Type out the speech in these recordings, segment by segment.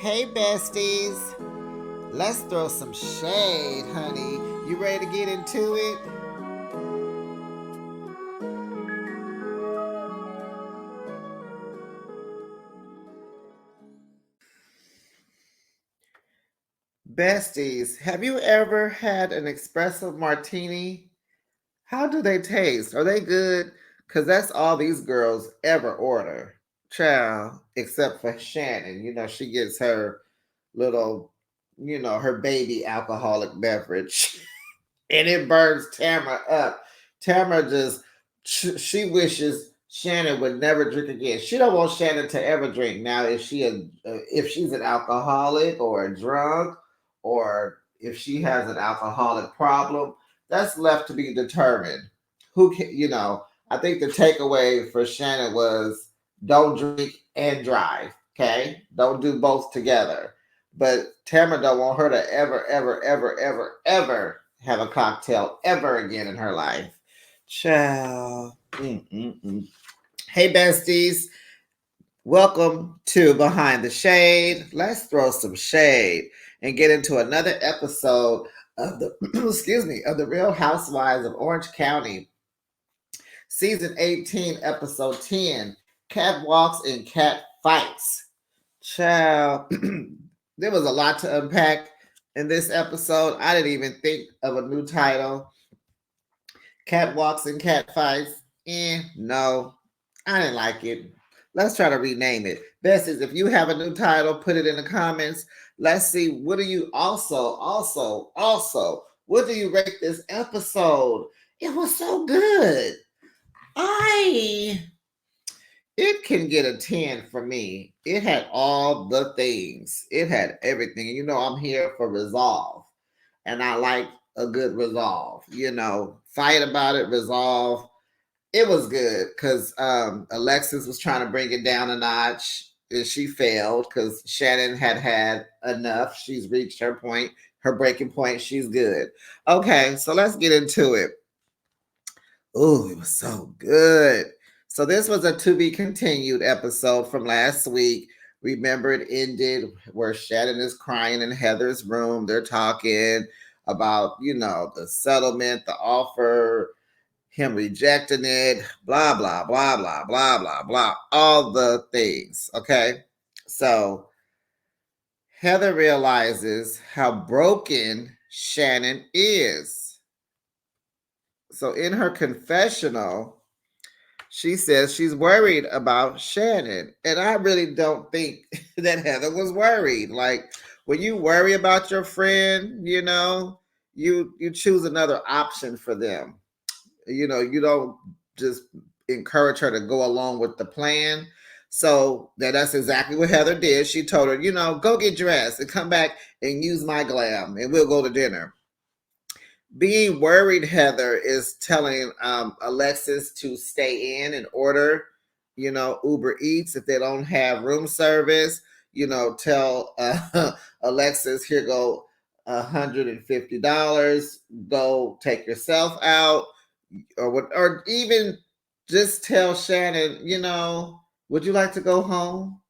Hey besties, let's throw some shade, honey. You ready to get into it? Besties, have you ever had an espresso martini? How do they taste? Are they good? Because that's all these girls ever order. Child, except for Shannon. She gets her little, her baby alcoholic beverage. And it burns Tamara up. Tamara just she wishes Shannon would never drink again. She don't want Shannon to ever drink. Now, if she's an alcoholic or a drunk, or if she has an alcoholic problem, that's left to be determined. Who can I think the takeaway for Shannon was don't drink and drive. Okay, don't do both together. But Tamara don't want her to ever, ever, ever, ever, ever have a cocktail ever again in her life. Ciao. Mm-mm-mm. Hey, besties. Welcome to Behind the Shade. Let's throw some shade and get into another episode of the of the Real Housewives of Orange County, season 18, episode 10, Catwalks and Catfights. Ciao. There was a lot to unpack in this episode. I didn't even think of a new title. Catwalks and Catfights. No, I didn't like it. Let's try to rename it. Best is if you have a new title, put it in the comments. Let's see. What do you also, what do you rate this episode? It was so good. It can get a 10 for me. It had all the things. It had everything. I'm here for resolve. And I like a good resolve. Fight about it, resolve. It was good because Alexis was trying to bring it down a notch. And she failed because Shannon had enough. She's reached her point, her breaking point. She's good. Okay, so let's get into it. Oh, it was so good. So this was a to be continued episode from last week. Remember, it ended where Shannon is crying in Heather's room. They're talking about, the settlement, the offer, him rejecting it, blah, blah, blah, blah, blah, blah, blah, all the things. Okay. So Heather realizes how broken Shannon is. So in her confessional, she says she's worried about Shannon. And I really don't think that Heather was worried. Like, when you worry about your friend, you choose another option for them. You don't just encourage her to go along with the plan. So that's exactly what Heather did. She told her, go get dressed and come back and use my glam and we'll go to dinner. Being worried, Heather is telling Alexis to stay in and order, Uber Eats if they don't have room service. Tell Alexis, here go $150. Go take yourself out, or even just tell Shannon, would you like to go home?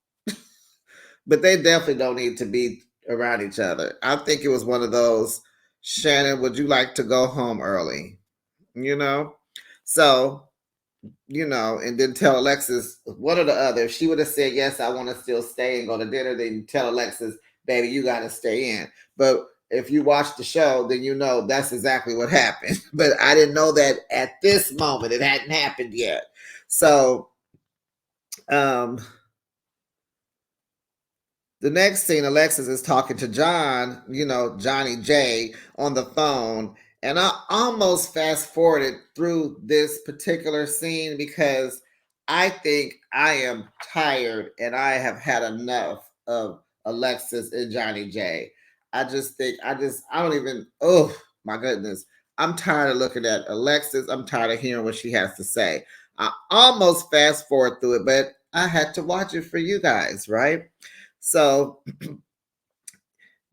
But they definitely don't need to be around each other. I think it was one of those, Shannon, would you like to go home early? So, and then tell Alexis, what are the others? She would have said, yes, I want to still stay and go to dinner. Then tell Alexis, baby, you got to stay in. But if you watch the show, then that's exactly what happened. But I didn't know that at this moment. It hadn't happened yet. So, the next scene, Alexis is talking to John, Johnny J, on the phone. And I almost fast forwarded through this particular scene because I think I am tired and I have had enough of Alexis and Johnny J. I just think, I don't even, oh my goodness. I'm tired of looking at Alexis. I'm tired of hearing what she has to say. I almost fast forward through it, but I had to watch it for you guys, right? So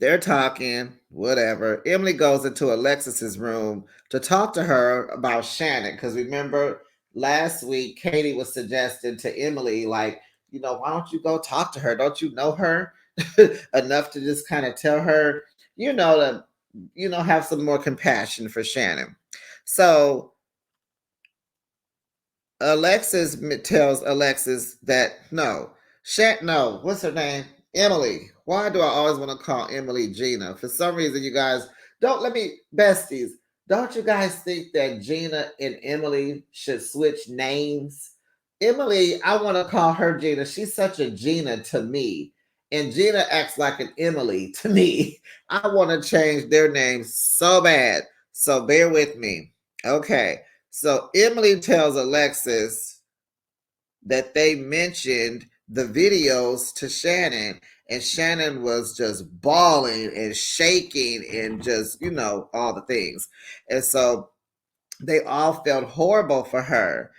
they're talking, whatever. Emily goes into Alexis's room to talk to her about Shannon. Because remember, last week, Katie was suggesting to Emily, like, why don't you go talk to her? Don't you know her? enough to just kind of tell her, to, have some more compassion for Shannon. So tells Alexis that no, what's her name? Emily. Why do I always want to call Emily Gina? For some reason, you guys don't let me, besties. Don't you guys think that Gina and Emily should switch names? Emily, I want to call her Gina. She's such a Gina to me. And Gina acts like an Emily to me. I want to change their names so bad. So bear with me. Okay. So Emily tells Alexis that they mentioned the videos to Shannon, and Shannon was just bawling and shaking and just, all the things. And so they all felt horrible for her.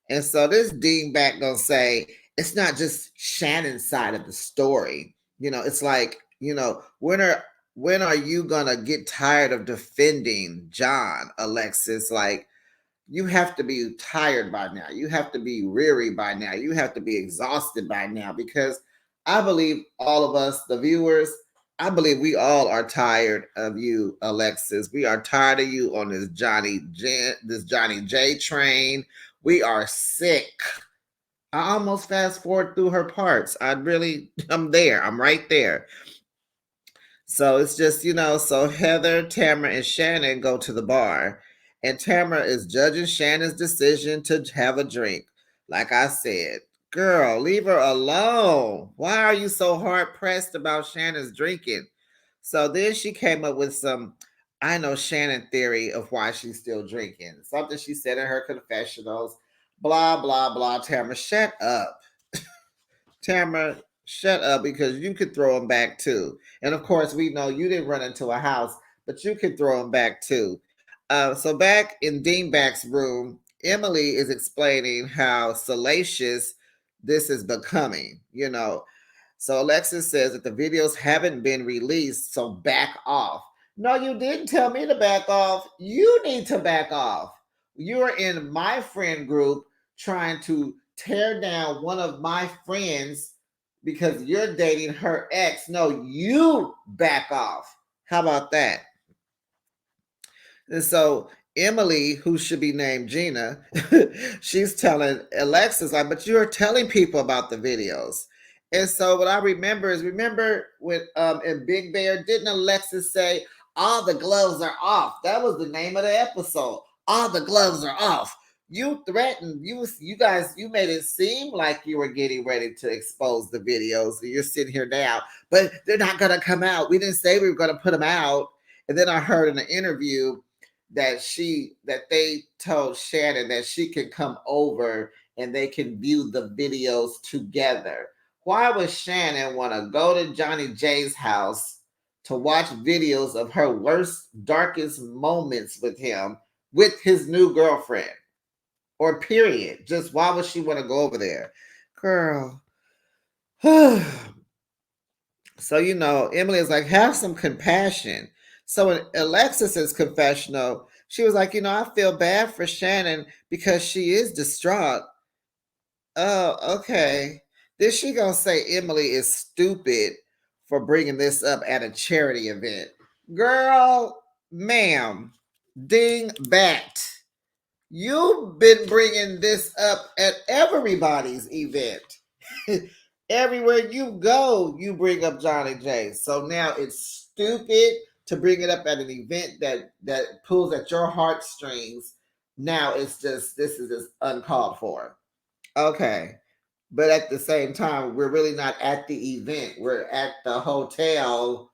And so this dingbat gonna say it's not just Shannon's side of the story. It's like, when are you gonna get tired of defending John, Alexis? Like, you have to be tired by now. You have to be weary by now. You have to be exhausted by now, because I believe all of us, the viewers, I believe we all are tired of you, Alexis. We are tired of you on this Johnny J train. We are sick. I almost fast forward through her parts. I'm there. I'm right there. So it's just, so Heather, Tamara, and Shannon go to the bar, and Tamara is judging Shannon's decision to have a drink. Like I said, girl, leave her alone. Why are you so hard pressed about Shannon's drinking? So then she came up with some, I know Shannon theory of why she's still drinking. Something she said in her confessionals. Blah, blah, blah. Tamara, shut up. Tamara, shut up, because you could throw them back too. And of course, we know you didn't run into a house, but you could throw them back too. So back in Deanback's room, Emily is explaining how salacious this is becoming. So Alexis says that the videos haven't been released, so back off. No, you didn't tell me to back off. You need to back off. You're in my friend group trying to tear down one of my friends because you're dating her ex. No, you back off. How about that? And so Emily, who should be named Gina, she's telling Alexis, like, but you're telling people about the videos. And so what I remember when in Big Bear, didn't Alexis say, all the gloves are off? That was the name of the episode. All the gloves are off. You threatened, you guys, you made it seem like you were getting ready to expose the videos. You're sitting here now, but they're not gonna come out. We didn't say we were gonna put them out. And then I heard in an interview that they told Shannon that she could come over and they can view the videos together. Why would Shannon want to go to Johnny J's house to watch videos of her worst, darkest moments with him, with his new girlfriend? Or period. Just why would she want to go over there? Girl. So, Emily is like, have some compassion. So in Alexis's confessional, she was like, I feel bad for Shannon because she is distraught. Oh, okay. Then she gonna say Emily is stupid for bringing this up at a charity event. Girl, ma'am, ding bat. You've been bringing this up at everybody's event. Everywhere you go, you bring up Johnny J. So now it's stupid to bring it up at an event that pulls at your heartstrings. Now this is just uncalled for. Okay. But at the same time, we're really not at the event. We're at the hotel.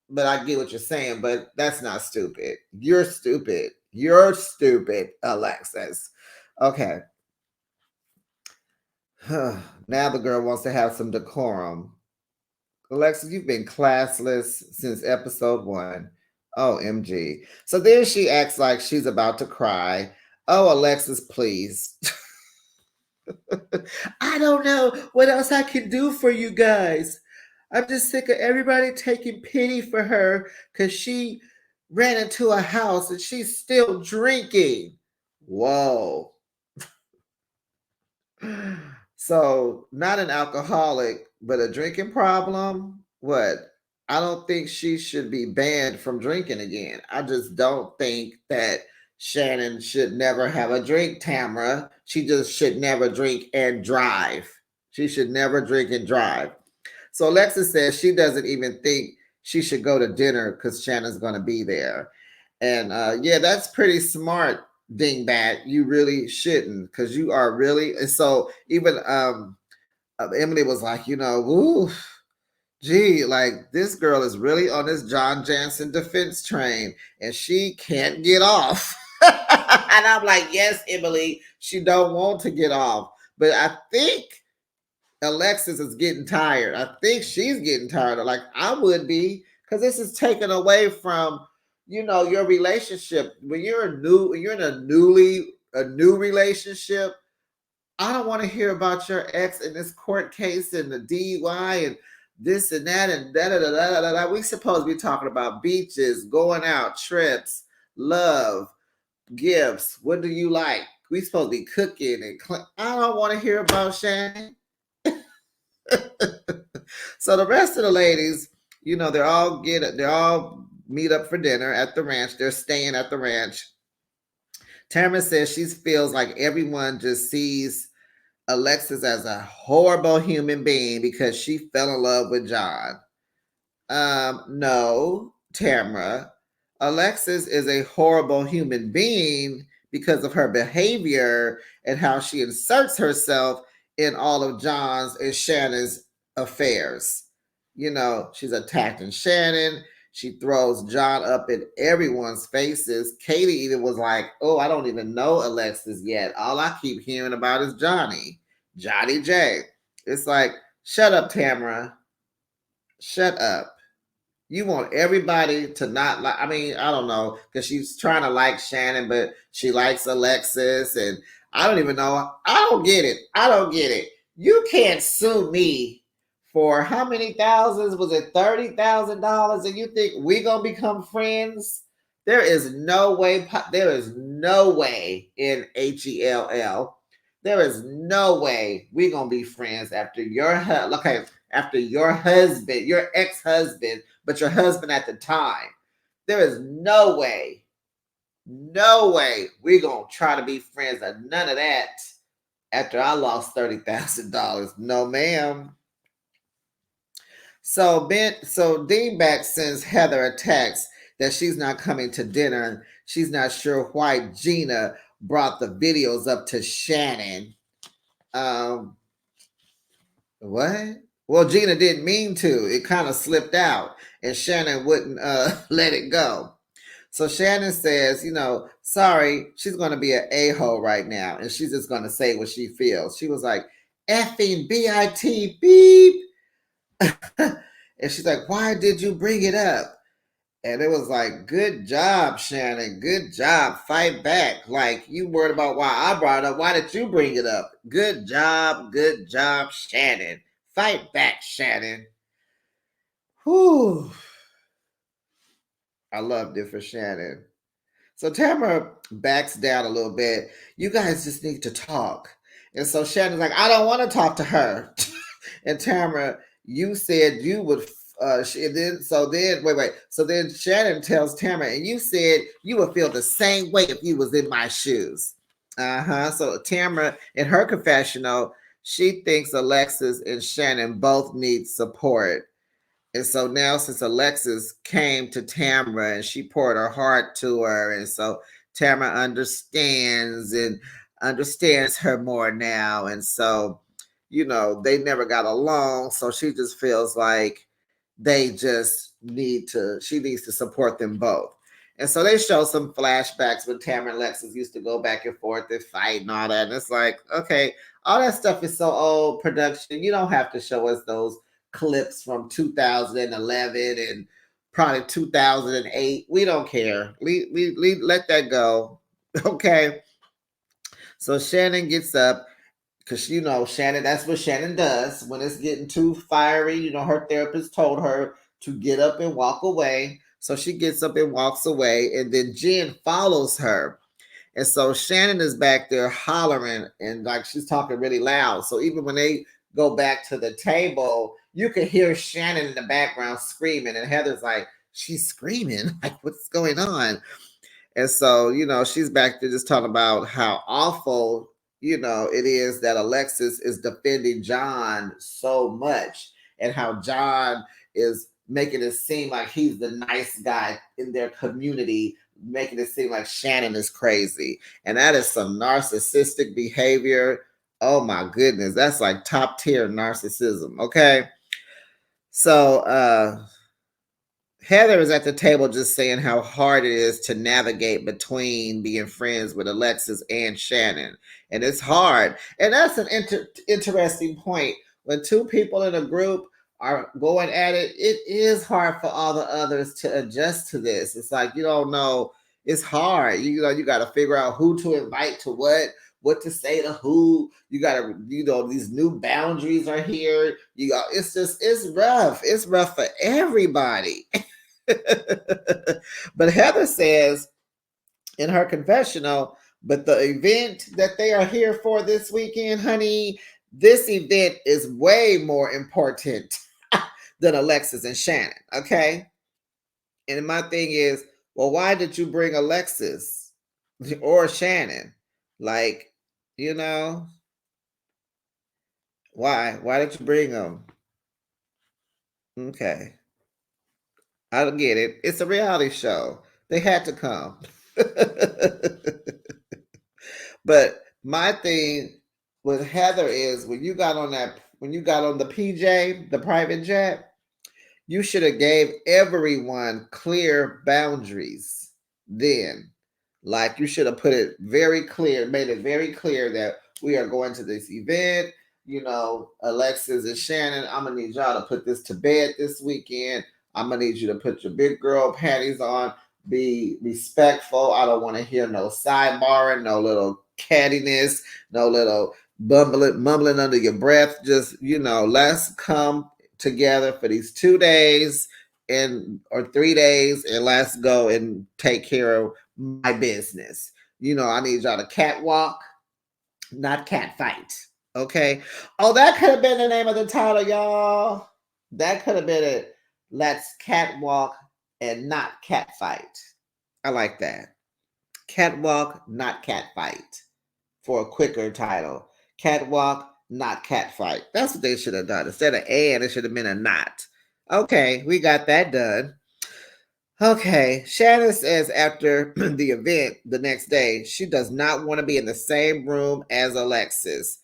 But I get what you're saying, but that's not stupid. You're stupid. You're stupid, Alexis. Okay. Now the girl wants to have some decorum. Alexis, you've been classless since episode 1. OMG. So then she acts like she's about to cry. Oh, Alexis, please. I don't know what else I can do for you guys. I'm just sick of everybody taking pity for her because she ran into a house and she's still drinking. Whoa. So, not an alcoholic, but a drinking problem. What? I don't think she should be banned from drinking again. I just don't think that Shannon should never have a drink, Tamara. She just should never drink and drive. She should never drink and drive. So Alexis says she doesn't even think she should go to dinner because Shannon's going to be there. And yeah, that's pretty smart, dingbat. You really shouldn't because you are really. And so even Emily was like, ooh, gee, like this girl is really on this John Jansen defense train and she can't get off. And I'm like, yes, Emily, she don't want to get off. But I think Alexis is getting tired. I think she's getting tired. Like I would be, because this is taken away from, your relationship. When you're in a new relationship, I don't want to hear about your ex in this court case and the DUI and this and that and da da da da da da. We supposed to be talking about beaches, going out, trips, love, gifts. What do you like? We supposed to be cooking and I don't want to hear about Shannon. So the rest of the ladies, they're all meet up for dinner at the ranch. They're staying at the ranch. Tamara says she feels like everyone just sees Alexis as a horrible human being because she fell in love with John. No, Tamara. Alexis is a horrible human being because of her behavior and how she inserts herself in all of John's and Shannon's affairs. She's attacking Shannon. She throws John up in everyone's faces. Katie even was like, oh, I don't even know Alexis yet. All I keep hearing about is Johnny J. It's like, shut up, Tamara. Shut up. You want everybody to not like, I don't know, because she's trying to like Shannon, but she likes Alexis. And I don't even know. I don't get it. You can't sue me for how many thousands? Was it $30,000? And you think we gonna become friends? There is no way. There is no way in HELL. There is no way we gonna be friends after after your husband, your ex-husband, but your husband at the time. There is no way we gonna try to be friends or none of that after I lost $30,000. No, ma'am. So Deanback sends Heather a text that she's not coming to dinner. She's not sure why Gina brought the videos up to Shannon. What? Well, Gina didn't mean to. It kind of slipped out, and Shannon wouldn't let it go. So Shannon says, sorry, she's going to be an a-hole right now, and she's just going to say what she feels. She was like, effing B-I-T, beep. And she's like, why did you bring it up? And it was like, good job, Shannon. Good job. Fight back. Like, you worried about why I brought it up. Why did you bring it up? Good job, Shannon. Fight back, Shannon. Whew. I loved it for Shannon. So Tamara backs down a little bit. You guys just need to talk. And so Shannon's like, I don't want to talk to her. And Tamara, you said you would So then Shannon tells Tamara, and you said you would feel the same way if you was in my shoes. So Tamara, in her confessional, she thinks Alexis and Shannon both need support. And so now, since Alexis came to Tamara and she poured her heart to her, and so Tamara understands her more now. And so, they never got along. So she just feels like she needs to support them both. And so they show some flashbacks when Tamara and Alexis used to go back and forth and fight and all that. And it's like, okay, all that stuff is so old production. You don't have to show us those clips from 2011 and probably 2008. We don't care. Let that go. Okay. So Shannon gets up because Shannon, that's what Shannon does when it's getting too fiery. Her therapist told her to get up and walk away. So she gets up and walks away, and then Jen follows her. And so Shannon is back there hollering and like she's talking really loud. So even when they go back to the table, you could hear Shannon in the background screaming, and Heather's like, she's screaming, like, what's going on? And so, she's back there just talking about how awful, it is that Alexis is defending John so much, and how John is making it seem like he's the nice guy in their community, making it seem like Shannon is crazy. And that is some narcissistic behavior. Oh my goodness, that's like top tier narcissism. Okay. So Heather is at the table just saying how hard it is to navigate between being friends with Alexis and Shannon. And it's hard. And that's an interesting point. When two people in a group are going at it, it is hard for all the others to adjust to this. It's like you don't know. It's hard. You got to figure out who to invite to what to say to who. You got to, these new boundaries are here. It's rough. It's rough for everybody. But Heather says in her confessional, but the event that they are here for this weekend, honey, this event is way more important than Alexis and Shannon. Okay. And my thing is, well, why did you bring Alexis or Shannon? Like, why? Why did you bring them? Okay. I don't get it. It's a reality show. They had to come. But my thing with Heather is when you got on the PJ, the private jet, you should have gave everyone clear boundaries then. Like you should have put it very clear, made it very clear that we are going to this event. Alexis and Shannon, I'm gonna need y'all to put this to bed this weekend. I'm gonna need you to put your big girl panties on. Be respectful. I don't want to hear no sidebarring, no little cattiness, no little mumbling under your breath. Just let's come together for these 2 days or 3 days, and let's go and take care of my business. I need y'all to catwalk, not catfight. Okay. Oh, that could have been the name of the title, y'all. That could have been it. Let's catwalk and not catfight. I like that. Catwalk, not catfight. For a quicker title. Catwalk, not catfight. That's what they should have done. Instead of and, it should have been a not. Okay, we got that done. Okay, Shannon says after the event the next day, she does not want to be in the same room as Alexis.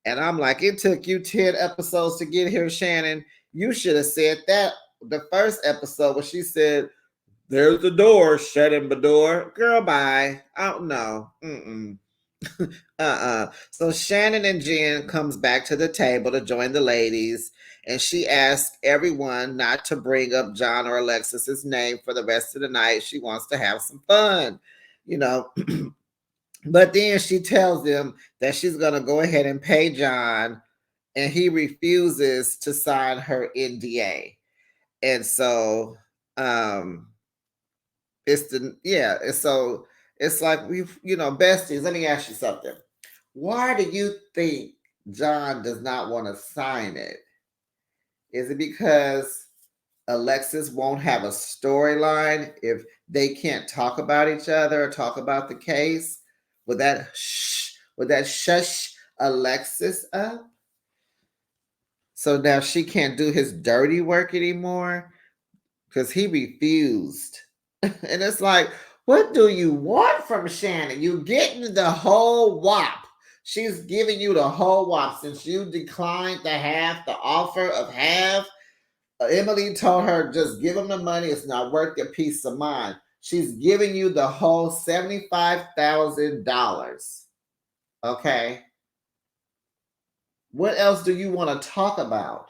And I'm like, it took you 10 episodes to get here, Shannon. You should have said that the first episode when she said, there's the door, shutting the door. Girl, bye. I don't know. So Shannon and Jen comes back to the table to join the ladies, and she asks everyone not to bring up John or Alexis's name for the rest of the night. She wants to have some fun, But then she tells them that she's going to go ahead and pay John, and he refuses to sign her NDA. And so it's like we've, besties, let me ask you something. Why do you think John does not want to sign it? Is it because Alexis won't have a storyline if they can't talk about each other or talk about the case? Would that shush Alexis up? So now she can't do his dirty work anymore because he refused. And it's like, what do you want from Shannon? You're getting the whole whop. She's giving you the whole whop. Since you declined the offer of half, Emily told her, just give him the money. It's not worth your peace of mind. She's giving you the whole $75,000. Okay. What else do you want to talk about?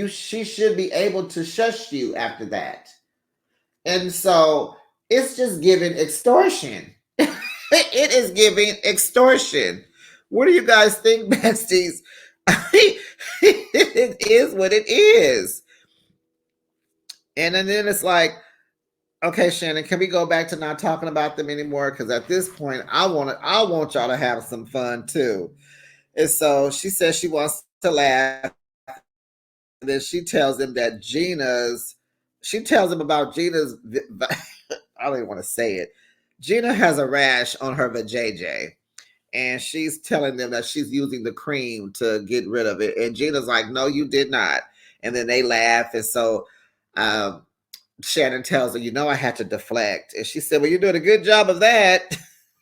She should be able to shush you after that. And so it's just giving extortion. It is giving extortion. What do you guys think, besties? It is what it is. And then it's like, okay, Shannon, can we go back to not talking about them anymore? Because at this point, I want y'all to have some fun too. And so she says she wants to laugh. And then she tells him that she tells him about Gina's, I don't even want to say it. Gina has a rash on her vajayjay, and she's telling them that she's using the cream to get rid of it. And Gina's like, no, you did not. And then they laugh. And so um, Shannon tells her, I had to deflect. And she said, well, you're doing a good job of that.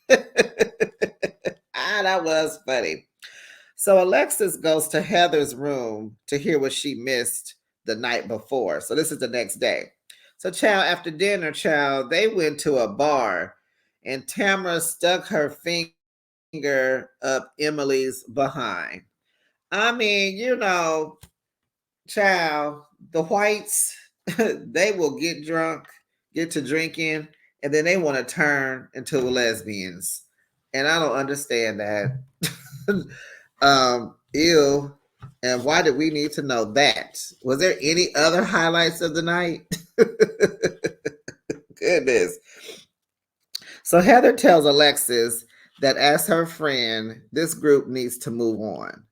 That was funny. So Alexis goes to Heather's room to hear what she missed the night before. So this is the next day. So, child, after dinner, child, they went to a bar and Tamara stuck her finger up Emily's behind. I mean, child, the whites, they will get drunk, get to drinking, and then they want to turn into lesbians. And I don't understand that. Ew. And why did we need to know that? Was there any other highlights of the night? Goodness. So Heather tells Alexis that as her friend, this group needs to move on.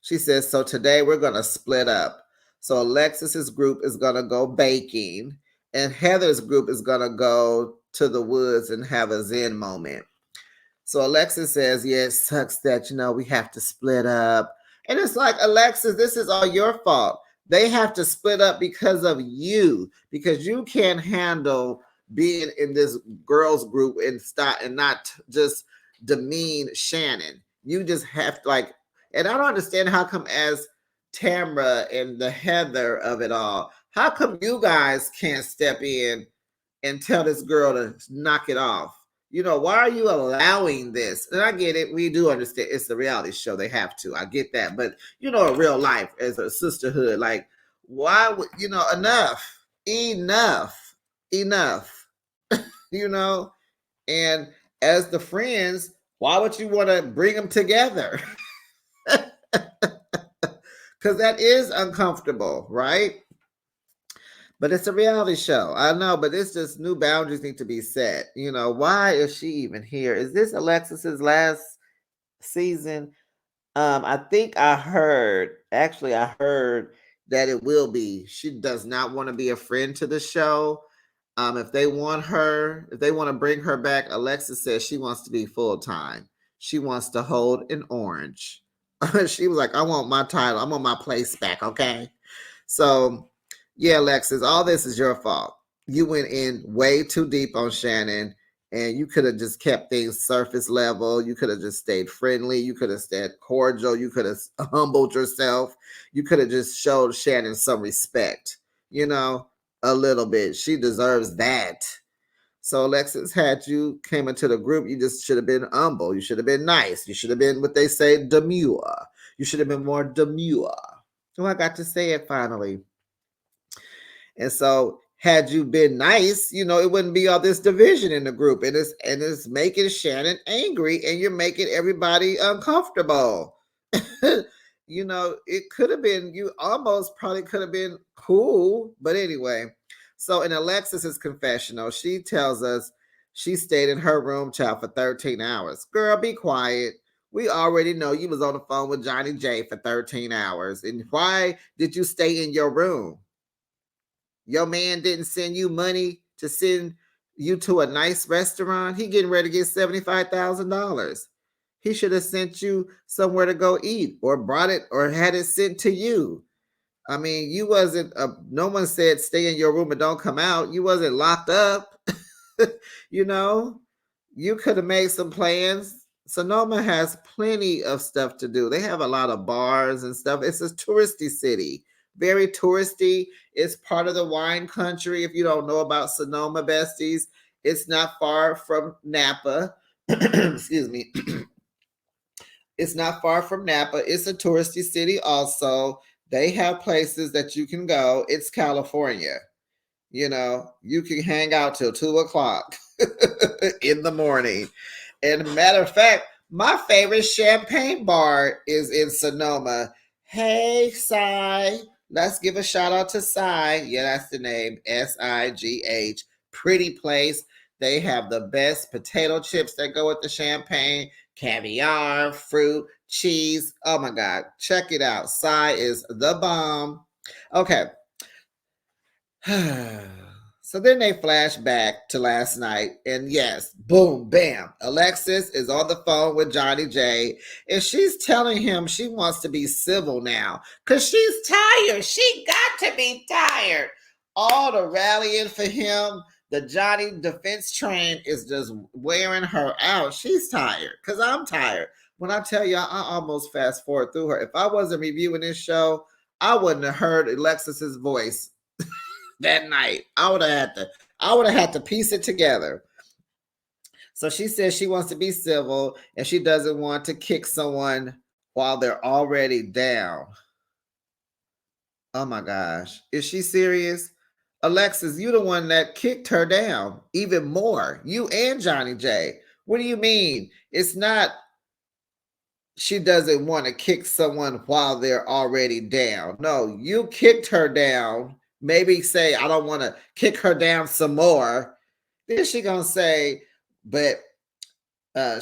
She says, so today we're going to split up. So Alexis's group is going to go baking, and Heather's group is going to go to the woods and have a Zen moment. So Alexis says, yeah, it sucks that, we have to split up. And it's like, Alexis, this is all your fault. They have to split up because of you, because you can't handle being in this girls group and not just demean Shannon. You just have to and I don't understand how come as Tamra and the Heather of it all, how come you guys can't step in and tell this girl to knock it off? Why are you allowing this? And I get it. We do understand it's the reality show. They have to. I get that. But, in real life, as a sisterhood, why would, enough, and as the friends, why would you want to bring them together? Because that is uncomfortable, right? But it's a reality show. I know, but it's just new boundaries need to be set. Why is she even here? Is this Alexis's last season? I think I heard that it will be. She does not want to be a friend to the show. If they want to bring her back, Alexis says she wants to be full time. She wants to hold an orange. She was like, I want my title. I want my place back. Okay. So, yeah, Alexis, all this is your fault. You went in way too deep on Shannon, and you could have just kept things surface level. You could have just stayed friendly. You could have stayed cordial. You could have humbled yourself. You could have just showed Shannon some respect, a little bit. She deserves that. So Alexis had you came into the group, you just should have been humble. You should have been nice. You should have been what they say, demure. You should have been more demure. Oh, I got to say it finally. And so had you been nice, it wouldn't be all this division in the group. And it's making Shannon angry, and you're making everybody uncomfortable. It could have been, you almost probably could have been cool. But anyway, so in Alexis's confessional, she tells us she stayed in her room, child, for 13 hours. Girl, be quiet. We already know you was on the phone with Johnny J for 13 hours. And why did you stay in your room? Your man didn't send you money to send you to a nice restaurant. He getting ready to get $75,000. He should have sent you somewhere to go eat, or brought it, or had it sent to you. I mean, you wasn't, no one said stay in your room and don't come out. You wasn't locked up. You could have made some plans. Sonoma has plenty of stuff to do. They have a lot of bars and stuff. It's a touristy city, very touristy. It's part of the wine country. If you don't know about Sonoma, besties, it's not far from Napa. Excuse me. It's not far from Napa. It's a touristy city also. They have places that you can go. It's California. You can hang out till 2:00 in the morning. And matter of fact, my favorite champagne bar is in Sonoma. Hey, Cy. Let's give a shout out to Cy. Yeah, that's the name. SIGH. Pretty place. They have the best potato chips that go with the champagne, caviar, fruit, cheese. Oh my God. Check it out. Psy is the bomb. Okay. So then they flash back to last night, and yes, boom, bam. Alexis is on the phone with Johnny J, and she's telling him she wants to be civil now because she's tired. She got to be tired. All the rallying for him, the Johnny defense train is just wearing her out. She's tired because I'm tired. When I tell you, I almost fast forward through her. If I wasn't reviewing this show, I wouldn't have heard Alexis's voice that night. I would have had to piece it together. So she says she wants to be civil and she doesn't want to kick someone while they're already down. Oh my gosh. Is she serious? Alexis, you the one that kicked her down even more. You and Johnny J. What do you mean? It's not she doesn't want to kick someone while they're already down. No, you kicked her down. Maybe say, I don't want to kick her down some more. Then she gonna say, but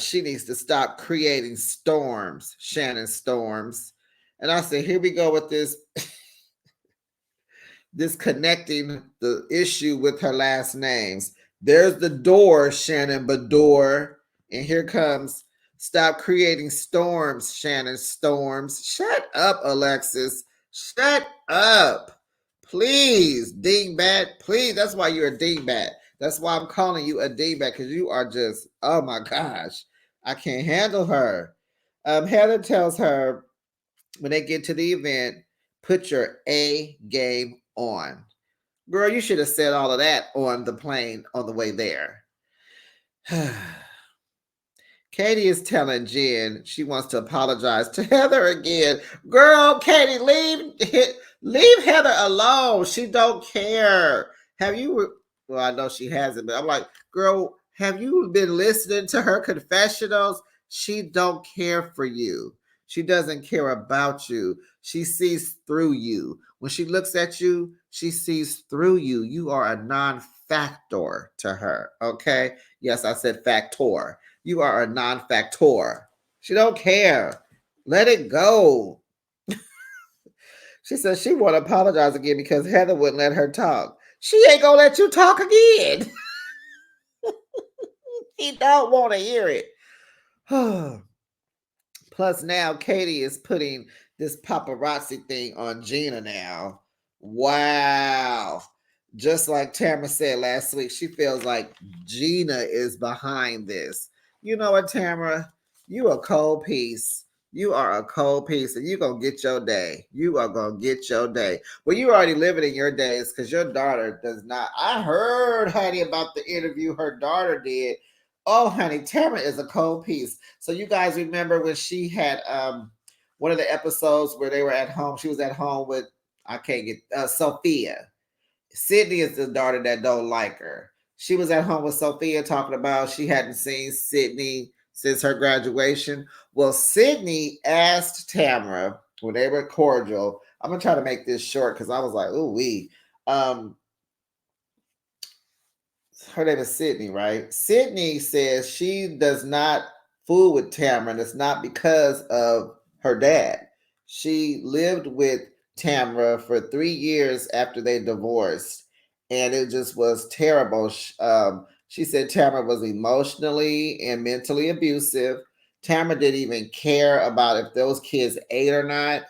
she needs to stop creating storms, Shannon Storms. And I said, here we go with this, this connecting the issue with her last names. There's the door, Shannon Bador. And here comes stop creating storms, Shannon Storms. Shut up, Alexis. Shut up. Please, dingbat. Please. That's why you're a dingbat. That's why I'm calling you a dingbat, because you are just, oh my gosh. I can't handle her. Heather tells her when they get to the event, put your A game on. Girl, you should have said all of that on the plane on the way there. Katie is telling Jen she wants to apologize to Heather again. Girl, Katie, leave Heather alone. She don't care. Have you? Well, I know she hasn't, but I'm like, girl, have you been listening to her confessionals? She don't care for you. She doesn't care about you. She sees through you. When she looks at you, she sees through you. You are a non-factor to her. Okay? Yes, I said factor. You are a non-factor. She don't care. Let it go. She says she want to apologize again because Heather wouldn't let her talk. She ain't gonna let you talk again. He don't want to hear it. Plus now Katie is putting this paparazzi thing on Gina now. Wow. Just like Tamara said last week, she feels like Gina is behind this. You know what, Tamara? You a cold piece. You are a cold piece, and you gonna get your day. You are gonna get your day. Well, you already living in your days because your daughter does not. I heard, honey, about the interview her daughter did. Oh, honey, Tamara is a cold piece. So you guys remember when she had one of the episodes where they were at home. She was at home with I can't get Sophia. Sydney is the daughter that don't like her. She was at home with Sophia talking about she hadn't seen Sydney since her graduation. Well, Sydney asked Tamara when they were cordial. I'm gonna try to make this short because I was like, ooh wee. Her name is Sydney, right? Sydney says she does not fool with Tamara, and it's not because of her dad. She lived with Tamara for 3 years after they divorced, and it just was terrible. She said Tamara was emotionally and mentally abusive. Tamara didn't even care about if those kids ate or not.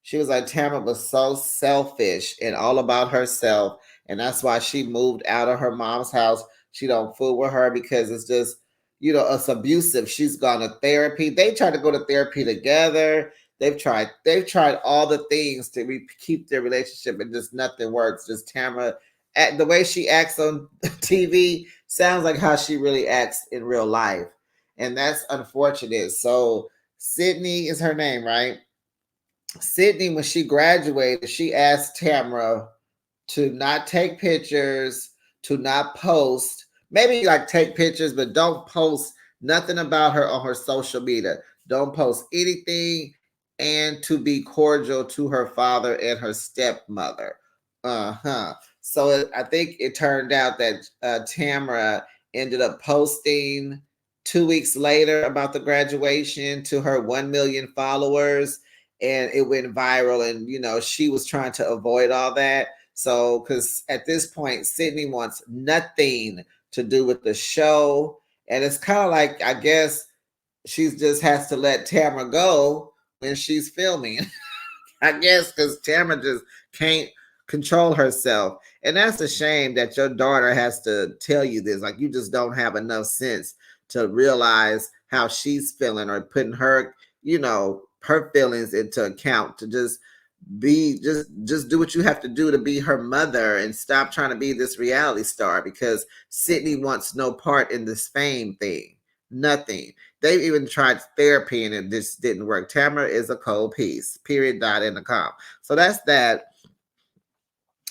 She was like, Tamara was so selfish and all about herself, and that's why she moved out of her mom's house. She don't fool with her because it's just, it's abusive. She's gone to therapy. They tried to go to therapy together. They've tried all the things to keep their relationship, and just nothing works. Just Tamara, the way she acts on TV sounds like how she really acts in real life, and that's unfortunate. So Sydney is her name, right? Sydney, when she graduated, she asked Tamara to not take pictures, to not post, maybe like take pictures, but don't post nothing about her on her social media. Don't post anything, and to be cordial to her father and her stepmother. So I think it turned out that Tamara ended up posting 2 weeks later about the graduation to her 1 million followers, and it went viral. And she was trying to avoid all that. So, because at this point, Sydney wants nothing to do with the show. And it's kind of like, I guess she just has to let Tamara go when she's filming. I guess because Tamara just can't control herself. And that's a shame that your daughter has to tell you this. Like, you just don't have enough sense to realize how she's feeling, or putting her, her feelings into account, to just do what you have to do to be her mother, and stop trying to be this reality star, because Sydney wants no part in this fame thing. Nothing. They even tried therapy and it just didn't work. Tamara is a cold piece. Period. Dot in the com. So that's that.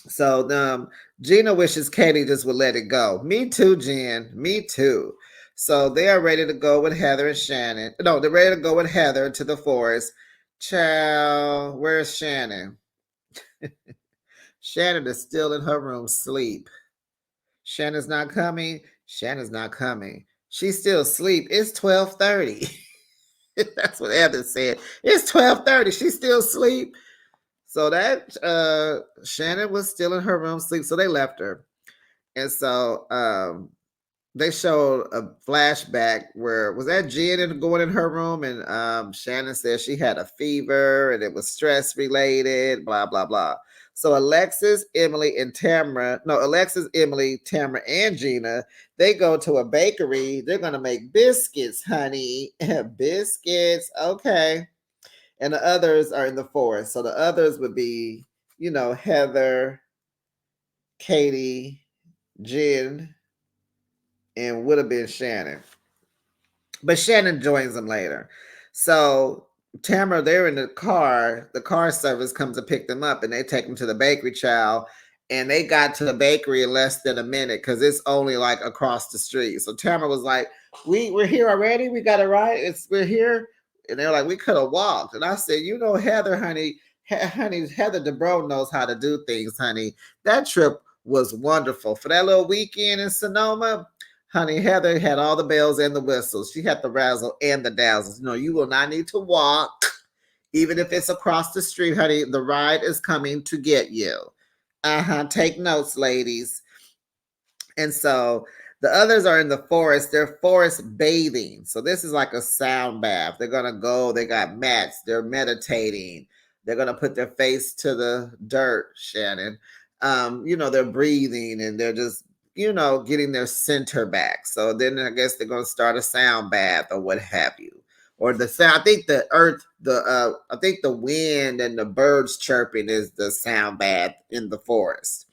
So Gina wishes Katie just would let it go. Me too, Jen. Me too. So they are ready to go with Heather and Shannon. No, they're ready to go with Heather to the forest. Child, where's Shannon? Shannon is still in her room, sleep. Shannon's not coming. Shannon's not coming. She's still asleep. It's 12:30. That's what Heather said. It's 12:30. She's still asleep. So that Shannon was still in her room, sleep. So they left her. And so they showed a flashback where, was that Jen going in her room, and Shannon said she had a fever and it was stress related, blah, blah, blah. So Alexis, Emily, Tamara, and Gina, they go to a bakery. They're going to make biscuits, honey. Biscuits. Okay. And the others are in the forest. So the others would be, Heather, Katie, Jen, and would have been Shannon. But Shannon joins them later. So Tamara, they're in the car. The car service comes to pick them up, and they take them to the bakery, child. And they got to the bakery in less than a minute, because it's only like across the street. So Tamara was like, we're here already? We got it right? We're here? And they're like, we could have walked. And I said, Heather, honey, Heather DeBro knows how to do things, honey. That trip was wonderful. For that little weekend in Sonoma, honey, Heather had all the bells and the whistles. She had the razzle and the dazzles. You will not need to walk, even if it's across the street, honey. The ride is coming to get you. Take notes, ladies. And so the others are in the forest. They're forest bathing. So this is like a sound bath. They're going to go. They got mats. They're meditating. They're going to put their face to the dirt, Shannon. They're breathing, and they're just, getting their center back. So then I guess they're going to start a sound bath or what have you. Or the sound, I think the earth, I think the wind and the birds chirping is the sound bath in the forest.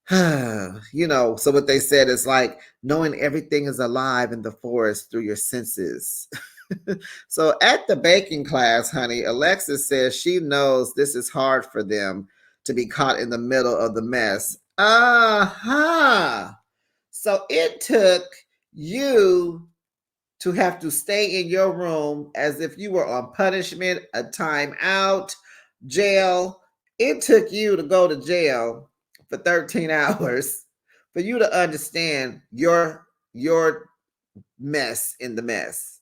So what they said is like knowing everything is alive in the forest through your senses. So at the baking class, honey, Alexis says she knows this is hard for them to be caught in the middle of the mess. So it took you to have to stay in your room as if you were on punishment, a timeout, jail. It took you to go to jail for 13 hours for you to understand your mess in the mess.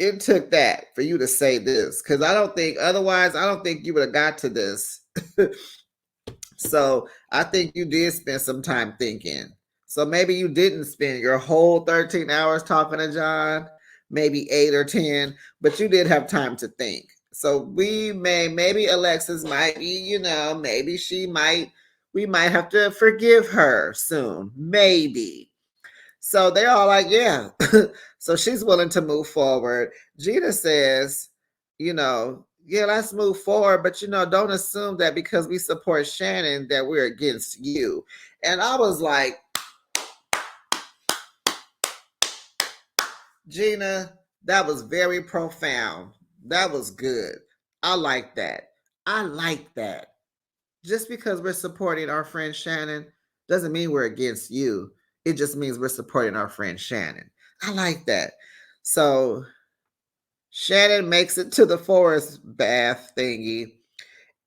It took that for you to say this, because I don't think you would have got to this. So I think you did spend some time thinking. So maybe you didn't spend your whole 13 hours talking to John, maybe 8 or 10, but you did have time to think. So maybe Alexis might be, we might have to forgive her soon. Maybe. So they're all like, yeah. So she's willing to move forward. Gina says, yeah, let's move forward. But, don't assume that because we support Shannon that we're against you. And I was like, Gina, that was very profound. That was good. I like that. Just because we're supporting our friend Shannon doesn't mean we're against you. It just means we're supporting our friend Shannon. I like that. So Shannon makes it to the forest bath thingy,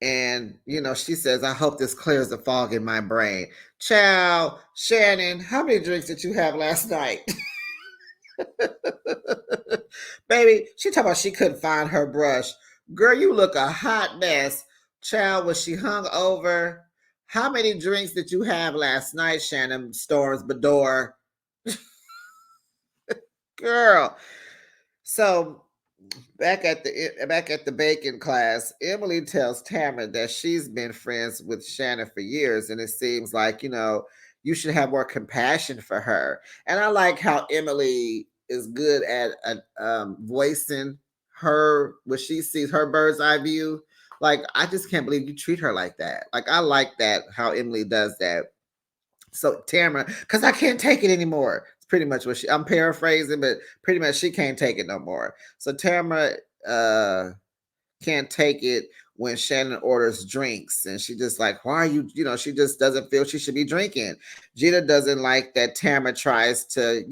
And, she says, I hope this clears the fog in my brain. Child, Shannon, how many drinks did you have last night? Baby, she talking about she couldn't find her brush. Girl, you look a hot mess. Child, was she hung over? How many drinks did you have last night, Shannon Storms Bedore? Girl. So back at the bacon class, Emily tells Tamara that she's been friends with Shannon for years, and it seems like you should have more compassion for her. And I like how Emily is good at voicing her when she sees her bird's eye view. Like, I just can't believe you treat her like that. Like, I like that how Emily does that. So Tamara, because I can't take it anymore. It's pretty much what I'm paraphrasing, but pretty much she can't take it no more. So Tamara can't take it when Shannon orders drinks, and she just like, why are you, she just doesn't feel she should be drinking. Gina doesn't like that Tamara tries to,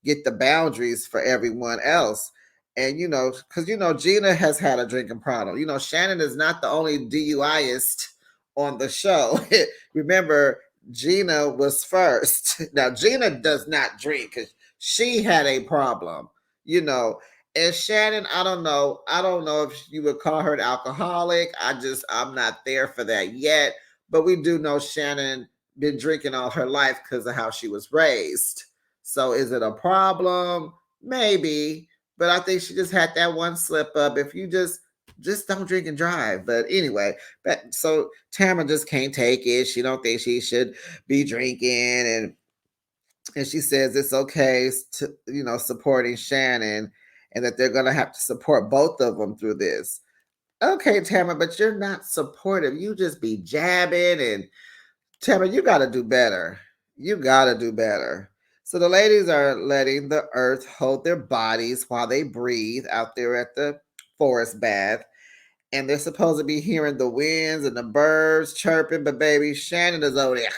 get the boundaries for everyone else. And because Gina has had a drinking problem. Shannon is not the only DUIist on the show. Remember, Gina was first. Now Gina does not drink because she had a problem, and Shannon, I don't know. I don't know if you would call her an alcoholic. I'm not there for that yet. But we do know Shannon been drinking all her life because of how she was raised. So is it a problem? Maybe. But I think she just had that one slip up. If you just don't drink and drive. But anyway, so Tamara just can't take it. She don't think she should be drinking, and she says it's okay to supporting Shannon, and that they're gonna have to support both of them through this. Okay, Tamara, but you're not supportive. You just be jabbing, and Tamara, you got to do better. You got to do better. So the ladies are letting the earth hold their bodies while they breathe out there at the forest bath, and they're supposed to be hearing the winds and the birds chirping, but baby, Shannon is over there.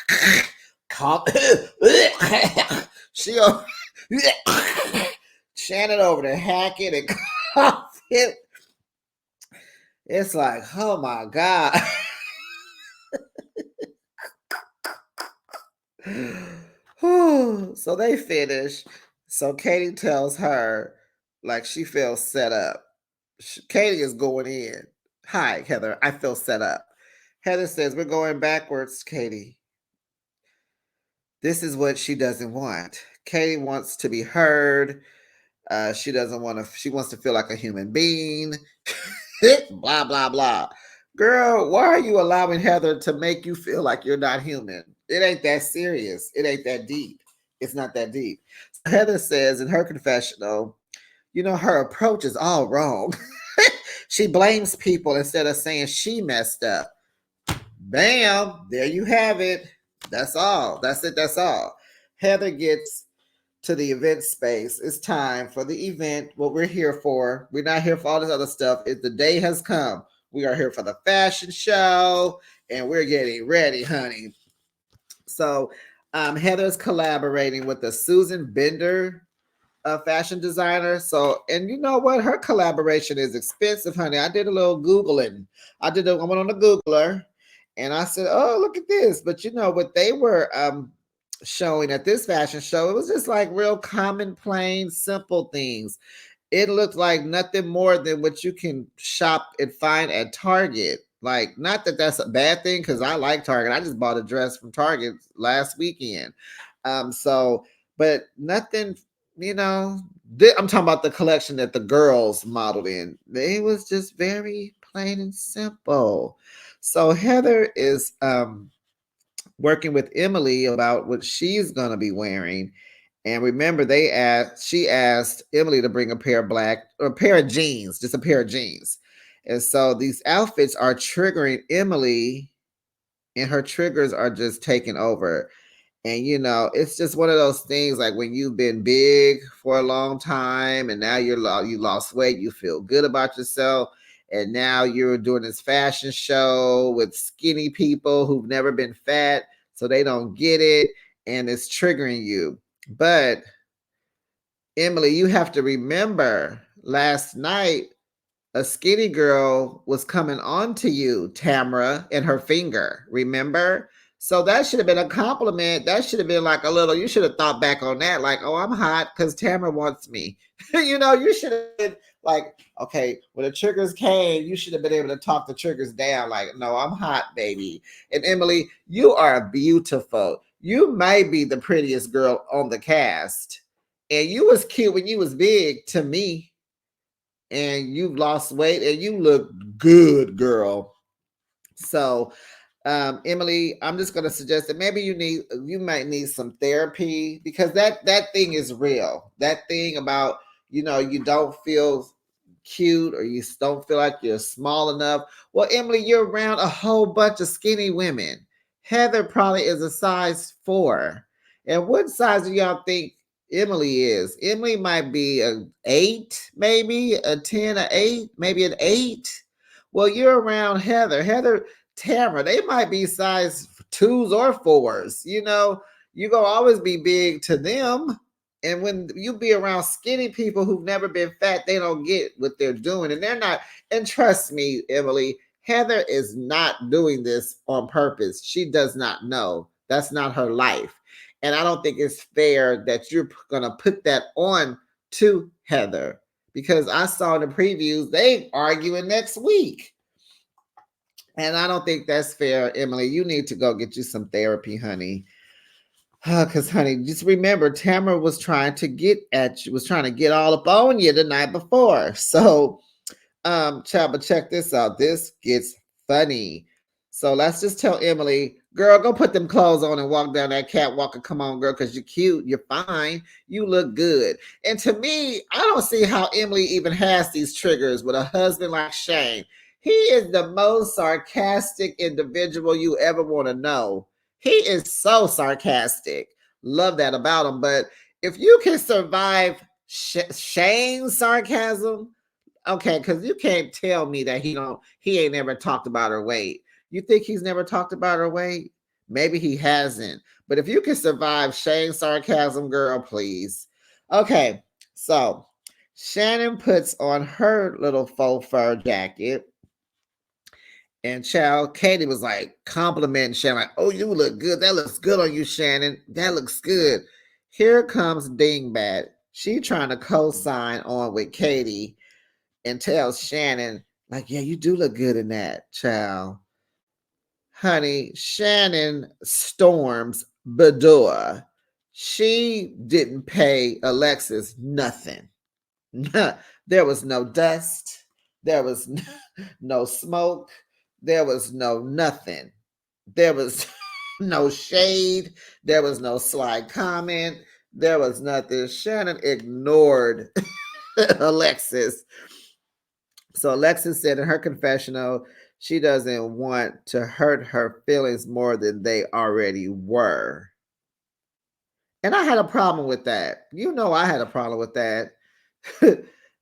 she over, Shannon over there hacking and coughing. It's like, oh my God. So they finish. So Katie tells her, like, she feels set up. Katie is going in. Hi, Heather. I feel set up. Heather says, we're going backwards, Katie. This is what she doesn't want. Katie wants to be heard. She doesn't want to, she wants to feel like a human being. Blah, blah, blah. Girl, why are you allowing Heather to make you feel like you're not human? It ain't that serious. It ain't that deep. It's not that deep. So Heather says in her confessional, her approach is all wrong. She blames people instead of saying she messed up. Bam, there you have it. That's all. That's it. That's all. Heather gets to the event space. It's time for the event. What we're here for. We're not here for all this other stuff. The day has come. We are here for the fashion show, and we're getting ready, honey. So Heather's collaborating with the Susan Bender fashion designer. So, and you know what? Her collaboration is expensive, honey. I did a little Googling. I went on the Googler, and I said, oh, look at this. But what they were showing at this fashion show, it was just like real common, plain, simple things. It looked like nothing more than what you can shop and find at Target. Like, not that that's a bad thing, because I like Target. I just bought a dress from Target last weekend. But nothing, I'm talking about the collection that the girls modeled in. It was just very plain and simple. So Heather is working with Emily about what she's going to be wearing. And remember, she asked Emily to bring a pair of jeans, just a pair of jeans. And so these outfits are triggering Emily, and her triggers are just taking over. And it's just one of those things, like when you've been big for a long time and now you lost weight, you feel good about yourself. And now you're doing this fashion show with skinny people who've never been fat, so they don't get it, and it's triggering you. But Emily, you have to remember last night a skinny girl was coming on to you, Tamara, and her finger. Remember? So that should have been a compliment. That should have been like a little, you should have thought back on that, like, oh, I'm hot because Tamara wants me. You should have been like, okay, when the triggers came, you should have been able to talk the triggers down, like, no, I'm hot, baby. And Emily, you are beautiful. You may be the prettiest girl on the cast. And you was cute when you was big to me, and you've lost weight and you look good, girl. So, Emily, I'm just going to suggest that maybe you might need some therapy, because that thing is real. That thing about, you don't feel cute, or you don't feel like you're small enough. Well, Emily, you're around a whole bunch of skinny women. Heather probably is a size 4. And what size do y'all think Emily is? Emily might be a 8, maybe a 10, a 8, maybe an 8. Well, you're around Heather, Tamara, they might be size 2s or 4s. You're going to always be big to them. And when you be around skinny people who've never been fat, they don't get what they're doing. And they're not, and trust me, Emily, Heather is not doing this on purpose. She does not know. That's not her life. And I don't think it's fair that you're going to put that on to Heather, because I saw in the previews, they arguing next week. And I don't think that's fair, Emily. You need to go get you some therapy, honey. Because, honey, just remember, Tamara was trying to get at you, was trying to get all up on you the night before. So, child, but check this out. This gets funny. So let's just tell Emily, girl, go put them clothes on and walk down that catwalk and come on, girl, because you're cute, you're fine, you look good. And to me, I don't see how Emily even has these triggers with a husband like Shane. He is the most sarcastic individual you ever want to know. He is so sarcastic. Love that about him. But if you can survive Shane's sarcasm, okay, because you can't tell me that he ain't never talked about her weight. You think he's never talked about her weight? Maybe he hasn't. But if you can survive Shane's sarcasm, girl, please. Okay, so Shannon puts on her little faux fur jacket. And child, Katie was like complimenting Shannon, like, oh, you look good. That looks good on you, Shannon. That looks good. Here comes Dingbat. She trying to co-sign on with Katie and tells Shannon, like, yeah, you do look good in that, child. Honey, Shannon storms Bador. She didn't pay Alexis nothing. There was no dust. There was no smoke. There was no nothing. There was no shade. There was no sly comment. There was nothing. Shannon ignored Alexis. So Alexis said in her confessional, she doesn't want to hurt her feelings more than they already were. And I had a problem with that. I had a problem with that.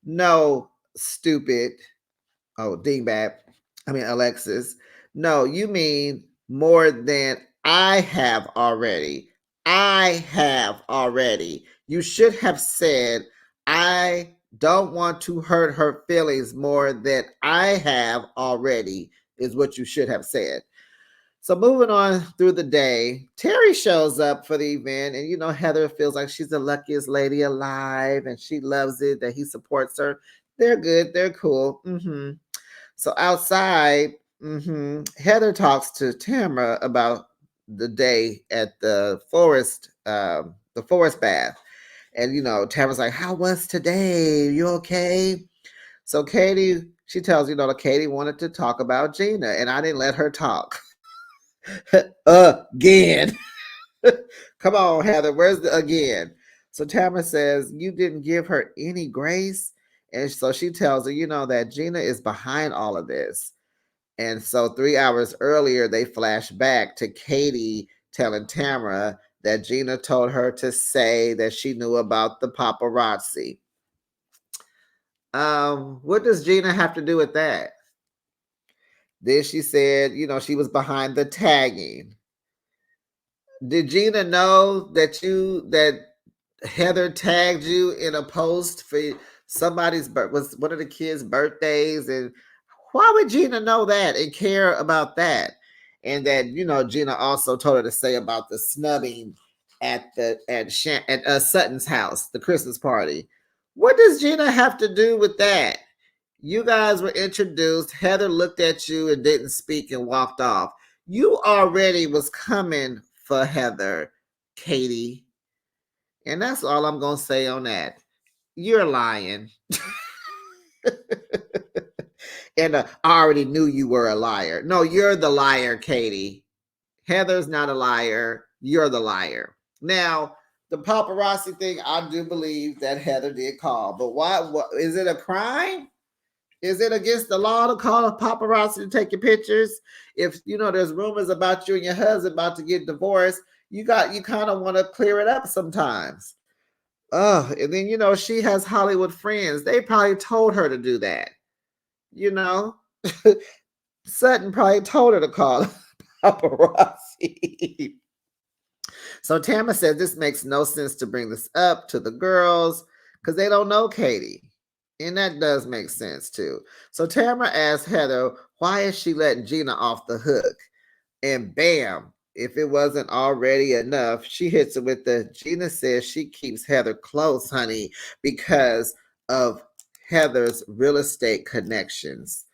No, stupid. Oh, dingbat. I mean, Alexis. No, you mean more than I have already. I have already. You should have said, I don't want to hurt her feelings more than I have already, is what you should have said. So moving on through the day, Terry shows up for the event, and Heather feels like she's the luckiest lady alive, and she loves it that he supports her. They're good, they're cool. So outside, Heather talks to Tamara about the day at the forest bath, and Tamara's like, "How was today? You okay?" So Katie, she tells that Katie wanted to talk about Gina, and I didn't let her talk. Again. Come on, Heather. Where's the again? So Tamara says, you didn't give her any grace. And so she tells her, that Gina is behind all of this. And so 3 hours earlier, they flash back to Katie telling Tamara that Gina told her to say that she knew about the paparazzi. What does Gina have to do with that? Then she said, she was behind the tagging. Did Gina know that Heather tagged you in a post for was one of the kids' birthdays, and why would Gina know that and care about that? And that Gina also told her to say about the snubbing at Sutton's house, the Christmas party. What does Gina have to do with that? You guys were introduced. Heather looked at you and didn't speak and walked off. You already was coming for Heather, Katie. And that's all I'm going to say on that. You're lying. And I already knew you were a liar. No, you're the liar, Katie. Heather's not a liar. You're the liar. Now, the paparazzi thing, I do believe that Heather did call. But what is it a crime? Is it against the law to call a paparazzi to take your pictures? If there's rumors about you and your husband about to get divorced, you kind of want to clear it up sometimes. And then she has Hollywood friends. They probably told her to do that. Sutton probably told her to call paparazzi. So Tamara said this makes no sense to bring this up to the girls because they don't know Katie. And that does make sense too. So Tamara asked Heather, why is she letting Gina off the hook? And bam, if it wasn't already enough, she hits it with Gina says she keeps Heather close, honey, because of Heather's real estate connections.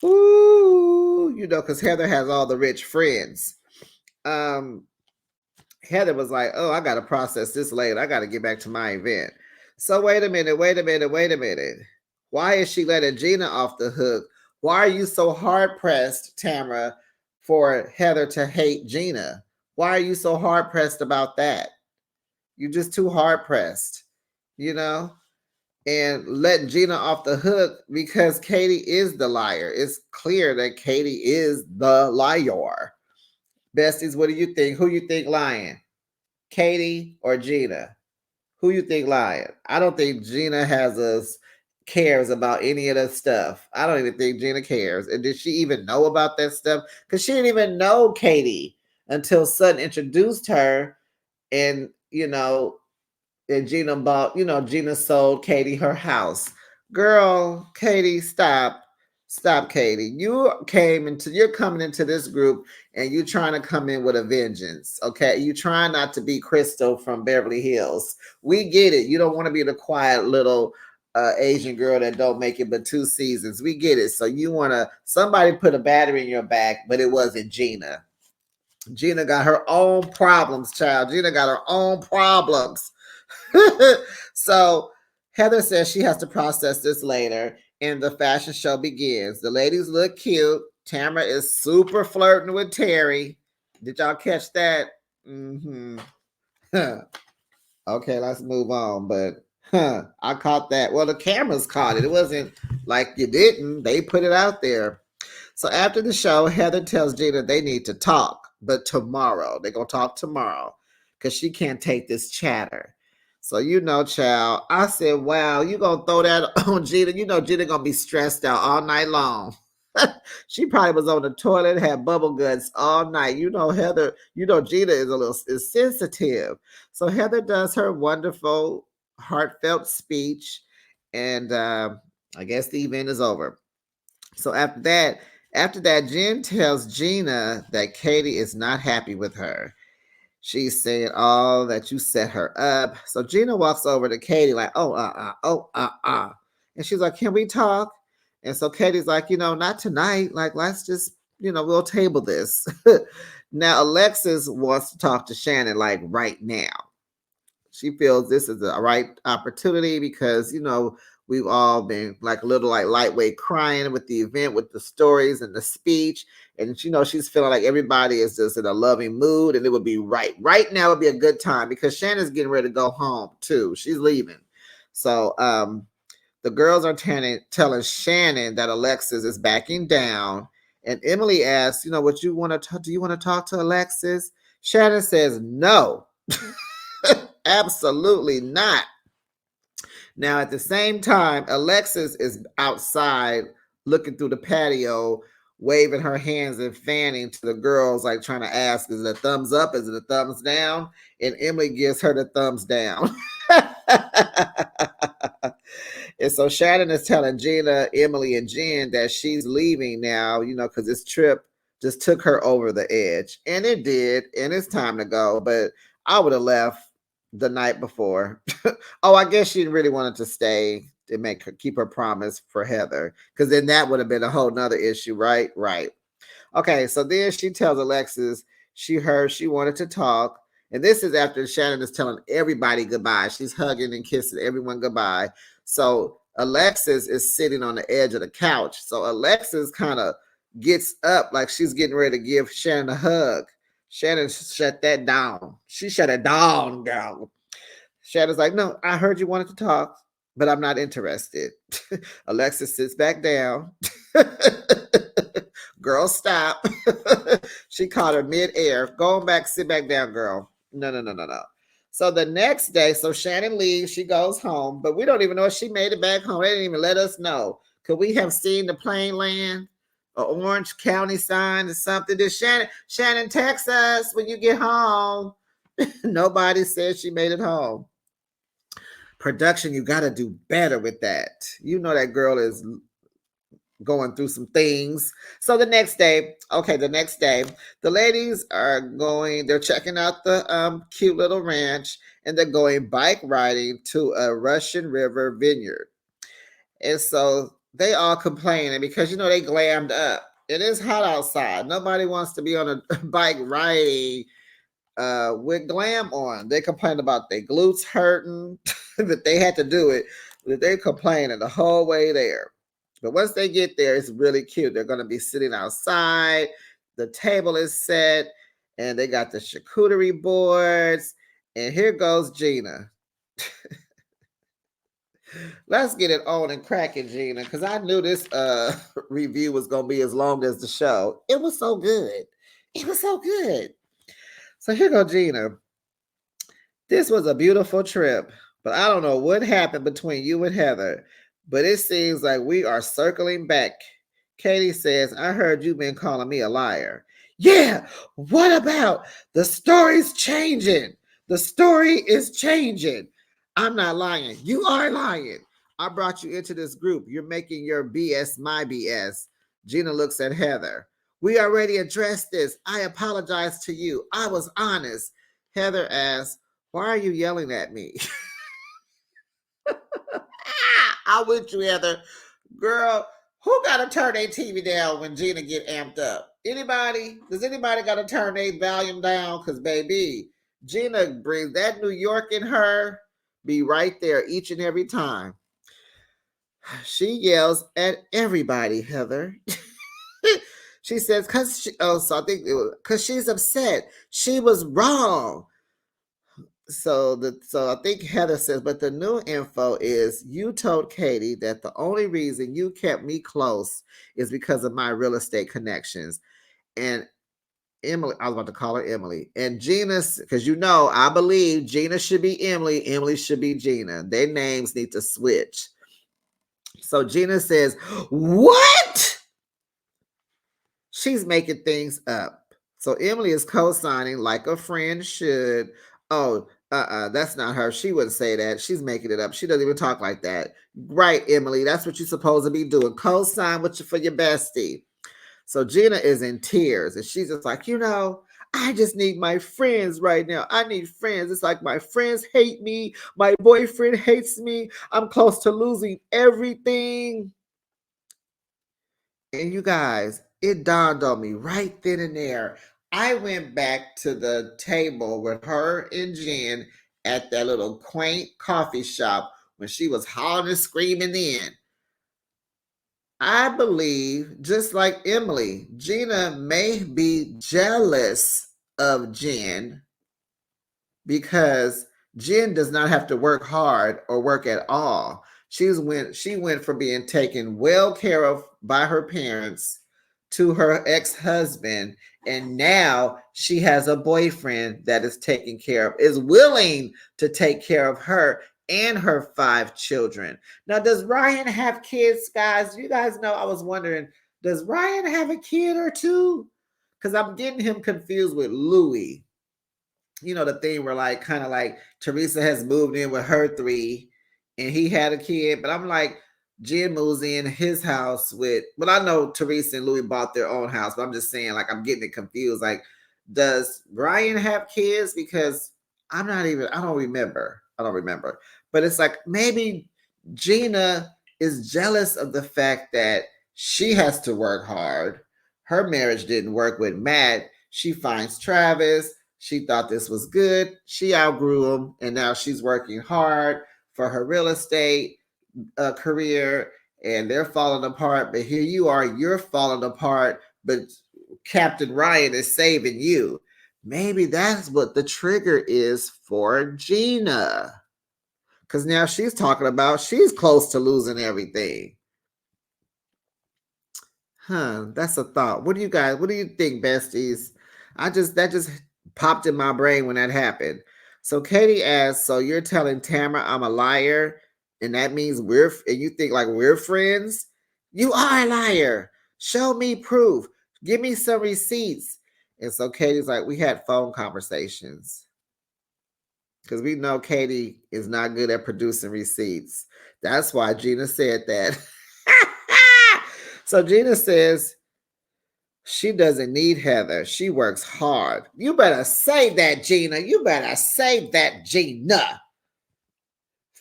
Ooh, because Heather has all the rich friends. Heather was like, oh, I got to process this later. I got to get back to my event. So wait a minute. Why is she letting Gina off the hook? Why are you so hard pressed, Tamara, for Heather to hate Gina? Why are you so hard pressed about that? You're just too hard pressed, and letting Gina off the hook because Katie is the liar. It's clear that Katie is the liar. Besties, what do you think? Who you think lying? Katie or Gina? Who you think lying? I don't think Gina cares about any of that stuff. I don't even think Gina cares. And did she even know about that stuff? Because she didn't even know Katie until Sutton introduced her, and and Gina sold Katie her house. Girl, Katie, stop. Stop, Katie. You're coming into this group and you're trying to come in with a vengeance. Okay. You trying not to be Crystal from Beverly Hills. We get it. You don't want to be the quiet little Asian girl that don't make it but 2 seasons. We get it. So you want somebody put a battery in your back, but it wasn't Gina. Gina got her own problems, child. Gina got her own problems. So Heather says she has to process this later, and the fashion show begins. The ladies look cute. Tamara is super flirting with Terry. Did y'all catch that? Mm-hmm. Okay, let's move on. But I caught that. Well, the cameras caught it. It wasn't like you didn't. They put it out there. So after the show, Heather tells Gina they need to talk, but tomorrow. They're going to talk tomorrow because she can't take this chatter. So, child, I said, wow, you going to throw that on Gina? Gina going to be stressed out all night long. She probably was on the toilet, had bubble guts all night. Heather, Gina is sensitive. So Heather does her wonderful, heartfelt speech, and I guess the event is over. So after that, Jen tells Gina that Katie is not happy with her. She's saying, oh, that you set her up. So Gina walks over to Katie like, and she's like, can we talk? And so Katie's like, not tonight. Like, let's just, we'll table this. Now, Alexis wants to talk to Shannon like right now. She feels this is the right opportunity because, we've all been like a little like lightweight crying with the event, with the stories and the speech. And, she's feeling like everybody is just in a loving mood and it would be right now would be a good time because Shannon's getting ready to go home too. She's leaving. So, the girls are telling Shannon that Alexis is backing down. And Emily asks, do you want to talk to Alexis? Shannon says, no, absolutely not. Now, at the same time, Alexis is outside looking through the patio, waving her hands and fanning to the girls, like trying to ask, is it a thumbs up? Is it a thumbs down? And Emily gives her the thumbs down. And so Shannon is telling Gina, Emily, and Jen that she's leaving now, because this trip just took her over the edge. And it did. And it's time to go. But I would have left the night before. Oh, I guess she really wanted to stay to keep her promise for Heather. Because then that would have been a whole nother issue, right? Right. Okay, so then she tells Alexis she heard she wanted to talk. And this is after Shannon is telling everybody goodbye. She's hugging and kissing everyone goodbye. So Alexis is sitting on the edge of the couch. So Alexis kind of gets up like she's getting ready to give Shannon a hug. Shannon shut that down. She shut it down, girl. Shannon's like, no, I heard you wanted to talk, but I'm not interested. Alexis sits back down. Girl, stop. She caught her mid-air. Go back, sit back down, girl. No, no, no, no, no. So the next day, so Shannon leaves, she goes home, but we don't even know if she made it back home. They didn't even let us know. Could we have seen the plane land? An Orange County sign or something? Did Shannon text us when you get home? Nobody said she made it home. Production, you got to do better with that. You know that girl is going through some things. So the next day, the ladies are they're checking out the cute little ranch, and they're going bike riding to a Russian River vineyard. And so they all complaining because they glammed up. It is hot outside. Nobody wants to be on a bike riding with glam on. They complained about their glutes hurting, that they had to do it, that they complaining the whole way there. But once they get there, it's really cute. They're going to be sitting outside. The table is set, and they got the charcuterie boards. And here goes Gina. Let's get it on and cracking, Gina, because I knew this review was going to be as long as the show. It was so good. It was so good. So here goes Gina. This was a beautiful trip, but I don't know what happened between you and Heather, but it seems like we are circling back. Katie says, I heard you've been calling me a liar. Yeah, what about the story's changing? The story is changing. I'm not lying. You are lying. I brought you into this group. You're making your BS my BS. Gina looks at Heather. We already addressed this. I apologize to you. I was honest. Heather asks, why are you yelling at me? I'm with you, Heather. Girl, who got to turn their TV down when Gina get amped up? Anybody? Does anybody got to turn their volume down? Because, baby, Gina brings that New York in her, be right there each and every time. She yells at everybody, Heather. She says, because she's upset. She was wrong. So I think Heather says, but the new info is you told Katie that the only reason you kept me close is because of my real estate connections. And Emily, I was about to call her Emily. And Gina, because I believe Gina should be Emily, Emily should be Gina. Their names need to switch. So Gina says, what? She's making things up. So Emily is co-signing like a friend should. Oh, that's not her. She wouldn't say that. She's making it up. She doesn't even talk like that. Right, Emily. That's what you're supposed to be doing. Co-sign for your bestie. So Gina is in tears, and she's just like, I just need my friends right now. I need friends. It's like my friends hate me. My boyfriend hates me. I'm close to losing everything. And you guys, it dawned on me right then and there. I went back to the table with her and Jen at that little quaint coffee shop when she was hollering and screaming in. I believe, just like Emily, Gina may be jealous of Jen because Jen does not have to work hard or work at all. She went from being taken well care of by her parents to her ex-husband, and now she has a boyfriend that is taking care of, is willing to take care of her and her 5 children. Now, does Ryan have kids, guys? You guys know, I was wondering, does Ryan have a kid or two? Because I'm getting him confused with Louis. the thing where like kind of like Teresa has moved in with her three and he had a kid, but I'm like, Jen moves in his house with, but I know Teresa and Louis bought their own house, but I'm just saying, like, I'm getting it confused. Like, does Brian have kids? Because I don't remember. I don't remember. But it's like maybe Gina is jealous of the fact that she has to work hard. Her marriage didn't work with Matt. She finds Travis. She thought this was good. She outgrew him, and now she's working hard for her real estate career, and they're falling apart. But here you are, you're falling apart, but Captain Ryan is saving you. Maybe that's what the trigger is for Gina. Because now she's talking about she's close to losing everything. That's a thought. What do you think, besties? That just popped in my brain when that happened. So Katie asked, so you're telling Tamara I'm a liar, and that means and you think like we're friends? You are a liar. Show me proof. Give me some receipts. And so Katie's like, we had phone conversations. Because we know Katie is not good at producing receipts. That's why Gina said that. So Gina says, she doesn't need Heather. She works hard. You better say that, Gina. You better say that, Gina.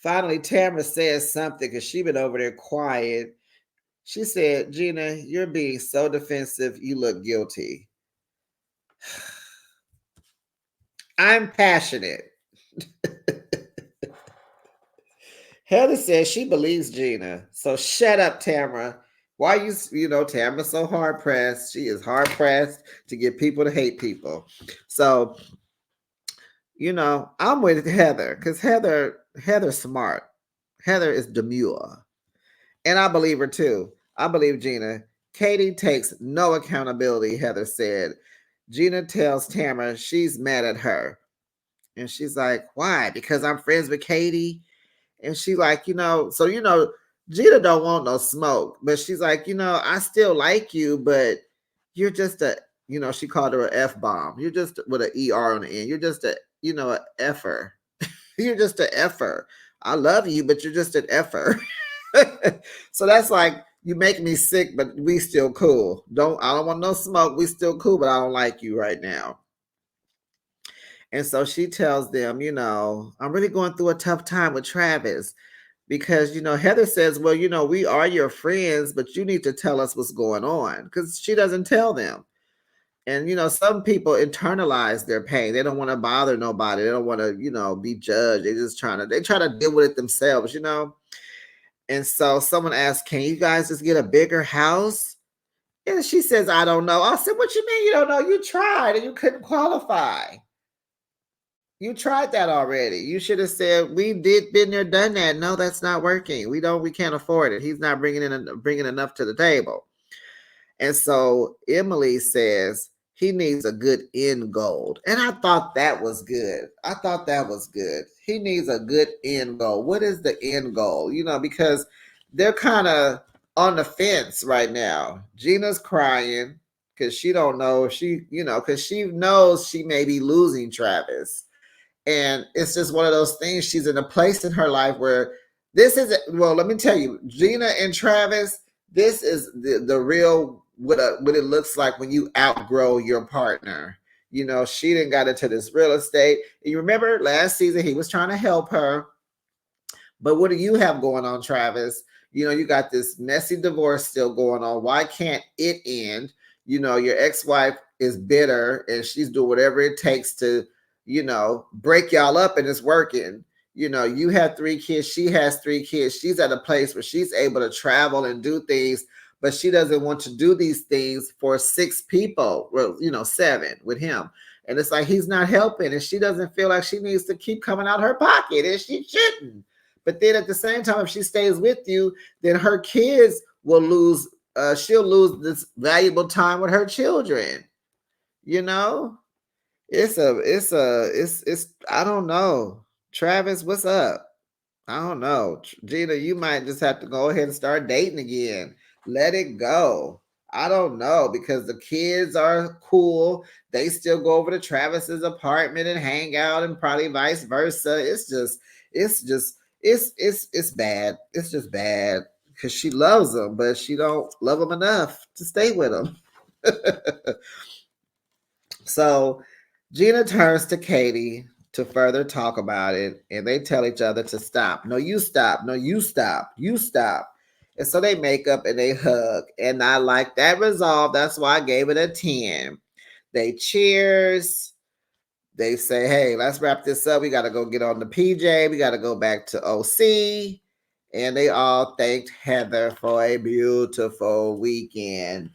Finally, Tamara says something because she been over there quiet. She said, Gina, you're being so defensive. You look guilty. I'm passionate. Heather says she believes Gina. So shut up, Tamara. Why Tamara's so hard pressed? She is hard pressed to get people to hate people. So, I'm with Heather because Heather's smart. Heather is demure. And I believe her too. I believe Gina. Katie takes no accountability, Heather said. Gina tells Tamara she's mad at her. And she's like, why? Because I'm friends with Katie. And she like, Gina don't want no smoke, but she's like, I still like you, but you're just she called her an F bomb. You're just with an ER on the end. You're just a effer. You're just an effer. I love you, but you're just an effer. So that's like, you make me sick, but we still cool. I don't want no smoke. We still cool, but I don't like you right now. And so she tells them, I'm really going through a tough time with Travis because, Heather says, well, we are your friends, but you need to tell us what's going on because she doesn't tell them. And, some people internalize their pain. They don't want to bother nobody. They don't want to, be judged. They try to deal with it themselves, And so someone asked, can you guys just get a bigger house? And she says, I don't know. I said, what you mean you don't know? You tried and you couldn't qualify. You tried that already. You should have said, we been there, done that. No, that's not working. We can't afford it. He's not bringing enough to the table. And so Emily says he needs a good end goal. And I thought that was good. He needs a good end goal. What is the end goal? Because they're kind of on the fence right now. Gina's crying because she don't know if because she knows she may be losing Travis. And it's just one of those things. She's in a place in her life where let me tell you, Gina and Travis, this is the real, what it looks like when you outgrow your partner. She didn't got into this real estate. And you remember last season, he was trying to help her. But what do you have going on, Travis? You got this messy divorce still going on. Why can't it end? Your ex-wife is bitter and she's doing whatever it takes to break y'all up, and it's working. You have 3 kids. She has 3 kids. She's at a place where she's able to travel and do things, but she doesn't want to do these things for 6 people. Well, 7 with him. And it's like, he's not helping. And she doesn't feel like she needs to keep coming out her pocket, and she shouldn't. But then at the same time, if she stays with you, then her kids will lose. She'll lose this valuable time with her children. It's I don't know. Travis, what's up? I don't know. Gina, you might just have to go ahead and start dating again. Let it go. I don't know, because the kids are cool. They still go over to Travis's apartment and hang out, and probably vice versa. It's bad. It's just bad because she loves him, but she don't love him enough to stay with him. So Gina turns to Katie to further talk about it, and they tell each other to stop. No, you stop. No, you stop. You stop. And so they make up and they hug. And I like that resolve. That's why I gave it a 10. They cheers. They say, hey, let's wrap this up. We got to go get on the PJ. We got to go back to OC. And they all thanked Heather for a beautiful weekend.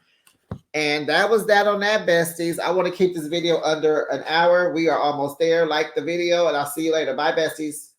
And that was that on that, besties. I want to keep this video under an hour. We are almost there. Like the video, and I'll see you later. Bye, besties.